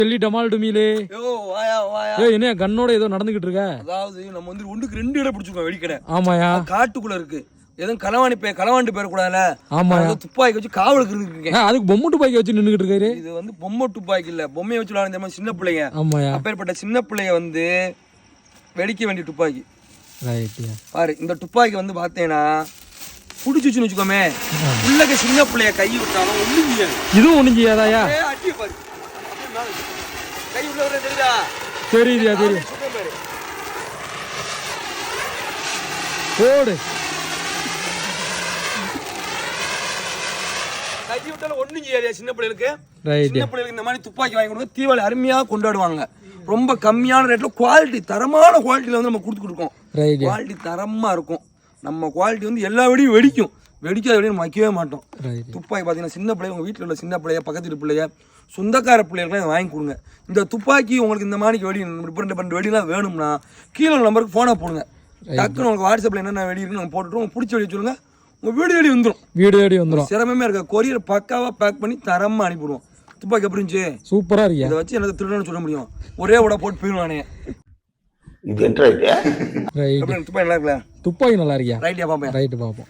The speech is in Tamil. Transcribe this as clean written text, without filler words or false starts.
டெல்லி டமால் டுமிலே. என்ன கண்ணோட ஏதோ நடந்துகிட்டு இருக்க? அதாவது நம்ம வந்து ஒண்ணுக்கு 2 இடம் பிடிச்சிருக்கோம் வெடிக்கடை. ஆமாயா, காட்டுக்குள்ள இருக்கு. எதுவும் களவாண்டு போயிடக்கூடாதுல. ஆமா, துப்பாக்கி வச்சு காவலுக்கு இருக்கேன். அதுக்கு பொம்மை துப்பாக்கி வச்சு நின்னுகிட்டு இருக்காரு. இது வந்து பொம்மை துப்பாக்கி இல்ல, பொம்மையை வச்சு விளையாடுற சின்ன பிள்ளைங்க. ஆமாயா, அப்பேற்பட்ட சின்ன பிள்ளைய வந்து வெடிக்க வேண்டிய துப்பாக்கி. ரைட்யா. பாரு இந்த துப்பாக்கி வந்து பார்த்தேன்னா புடிச்சுன்னு வச்சுக்கோமே, உள்ளக சின்ன பிள்ளைய கை விட்டாலும் ஒண்ணும் செய்யாது. இதுவும் ஒண்ணும் செய்யாதாயா? அடிய பாரு, கை உள்ள வர தெரியுதா? தெரியுதா? தெரியும். போடு. கை விட்டாலும் ஒண்ணும் செய்யாது சின்ன பிள்ளைகளுக்கு. ரைட். சின்ன பிள்ளைகளுக்கு இந்த மாதிரி துப்பாக்கி வாங்கி கொடுங்க. தீபாவளி அருமையா கொண்டாடுவாங்க. ரொம்ப கம்மியான ரேட்ல குவாலிட்டி, தரமான குவாலிட்டியில வந்து நம்ம கொடுத்துட்டு இருக்கோம். குவாலிட்டி தரமா இருக்கும். நம்ம குவாலிட்டி வந்து எல்லா வெடியும் வெடிக்கும். வெடிக்காத வெடியும் நம்ம வைக்கவே மாட்டோம். துப்பாக்கி பார்த்தீங்கன்னா சின்ன பிள்ளைங்க, உங்கள் வீட்டில் உள்ள சின்ன பிள்ளைய, பக்கத்து வீட்டு பிள்ளைய, சொந்தக்கார பிள்ளைகளுக்குலாம் இதை வாங்கி கொடுங்க. இந்த துப்பாக்கி உங்களுக்கு இந்த மாதிரி வெடி 2 வெடிலாம் வேணும்னா கீழே நம்பருக்கு ஃபோனை போடுங்க. டக்குன்னு உங்களுக்கு வாட்ஸ்அப்பில் என்னென்ன வெடி இருக்குன்னு நம்ம போட்டுட்டு உங்கள் பிடிச்ச வெடி சொல்லுங்க. உங்கள் வீடு தேடி வந்துடும். வீடு தேடி வந்துடும். சிரமமே இருக்க. கொரியர் பக்காவாக பேக் பண்ணி தரமாக அனுப்பிடுவோம். துப்பாக்கி எப்படி இருந்துச்சு? சூப்பராக இருக்கு. இதை வச்சு எனக்கு திருடன்னு சொல்ல முடியும். ஒரே விட போட்டு போயிடுவானே. துப்பாக்கி துப்பாக்கி நல்லா இருக்குல்ல? துப்பாக்கி நல்லா இருக்கியா? ரைட்டியா பார்ப்பேன். ரைட்டு பார்ப்போம்.